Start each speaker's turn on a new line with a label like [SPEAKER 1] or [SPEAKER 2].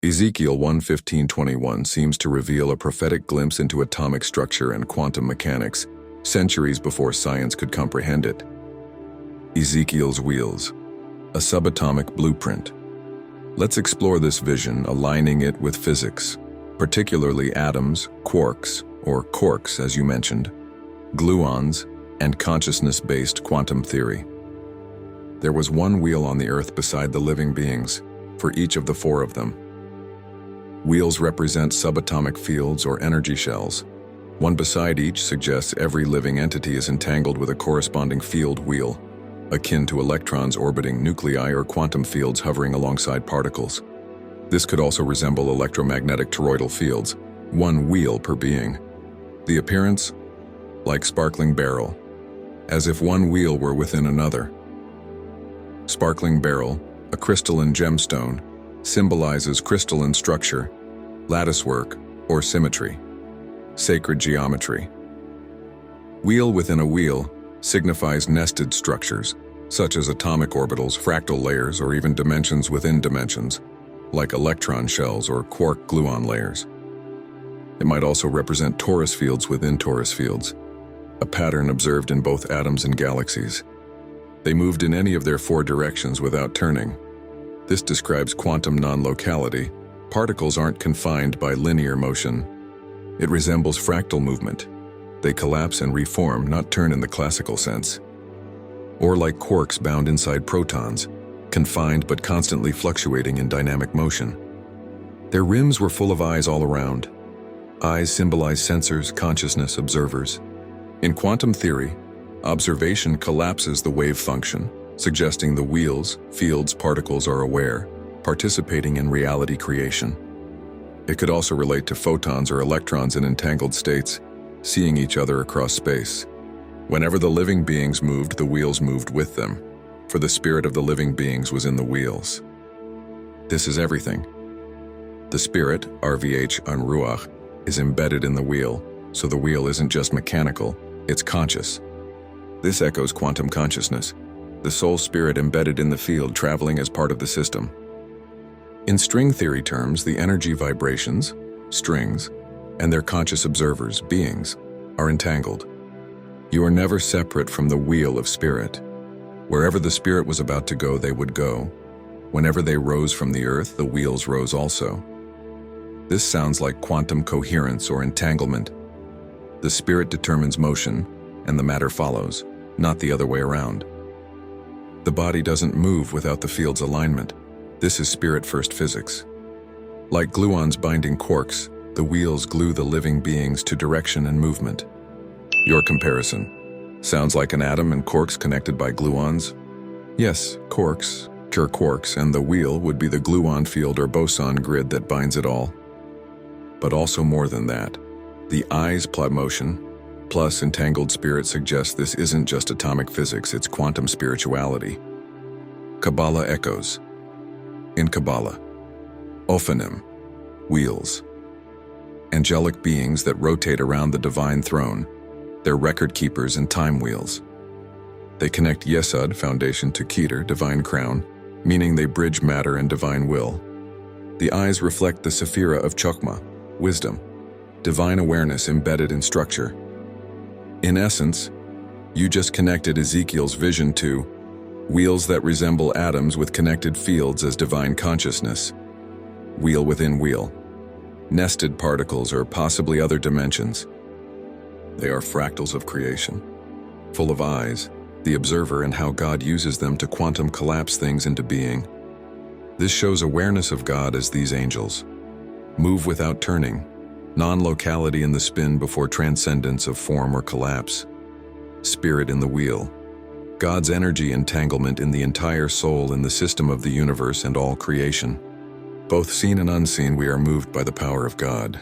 [SPEAKER 1] Ezekiel 1:15-21 seems to reveal a prophetic glimpse into atomic structure and quantum mechanics, centuries before science could comprehend it. Ezekiel's wheels, a subatomic blueprint. Let's explore this vision, aligning it with physics, particularly atoms, quarks, or quarks as you mentioned, gluons, and consciousness-based quantum theory. There was one wheel on the earth beside the living beings, for each of the four of them. Wheels represent subatomic fields or energy shells. One beside each suggests every living entity is entangled with a corresponding field wheel, akin to electrons orbiting nuclei or quantum fields hovering alongside particles. This could also resemble electromagnetic toroidal fields, one wheel per being. The appearance? Like sparkling beryl, as if one wheel were within another. Sparkling beryl, a crystalline gemstone, symbolizes crystalline structure, latticework, or symmetry, sacred geometry. Wheel within a wheel signifies nested structures, such as atomic orbitals, fractal layers, or even dimensions within dimensions, like electron shells or quark-gluon layers. It might also represent torus fields within torus fields, a pattern observed in both atoms and galaxies. They moved in any of their four directions without turning. This describes quantum non-locality. Particles aren't confined by linear motion. It resembles fractal movement. They collapse and reform, not turn in the classical sense. Or like quarks bound inside protons, confined but constantly fluctuating in dynamic motion. Their rims were full of eyes all around. Eyes symbolize sensors, consciousness, observers. In quantum theory, observation collapses the wave function, suggesting the wheels, fields, particles are aware, participating in reality creation. It could also relate to photons or electrons in entangled states, seeing each other across space. Whenever the living beings moved, the wheels moved with them, for the spirit of the living beings was in the wheels. This is everything. The spirit, RVH and Ruach, is embedded in the wheel, so the wheel isn't just mechanical, it's conscious. This echoes quantum consciousness, the soul spirit embedded in the field traveling as part of the system. In string theory terms, the energy vibrations, strings, and their conscious observers, beings, are entangled. You are never separate from the wheel of spirit. Wherever the spirit was about to go, they would go. Whenever they rose from the earth, the wheels rose also. This sounds like quantum coherence or entanglement. The spirit determines motion, and the matter follows, not the other way around. The body doesn't move without the field's alignment. This is spirit-first physics. Like gluons binding quarks, the wheels glue the living beings to direction and movement. Your comparison. Sounds like an atom and quarks connected by gluons? Yes, quarks, pure quarks, and the wheel would be the gluon field or boson grid that binds it all. But also more than that. The eyes plot motion, plus entangled spirit suggests this isn't just atomic physics, it's quantum spirituality. Kabbalah echoes. In Kabbalah, Ophanim, wheels. Angelic beings that rotate around the divine throne, they're record keepers and time wheels. They connect Yesod, foundation, to Keter, divine crown, meaning they bridge matter and divine will. The eyes reflect the Sephira of Chokmah, wisdom, divine awareness embedded in structure. In essence, you just connected Ezekiel's vision to wheels that resemble atoms with connected fields as divine consciousness. Wheel within wheel. Nested particles or possibly other dimensions. They are fractals of creation, full of eyes, the observer, and how God uses them to quantum collapse things into being. This shows awareness of God as these angels. Move without turning. Non-locality in the spin before transcendence of form or collapse. Spirit in the wheel. God's energy entanglement in the entire soul in the system of the universe and all creation. Both seen and unseen, we are moved by the power of God.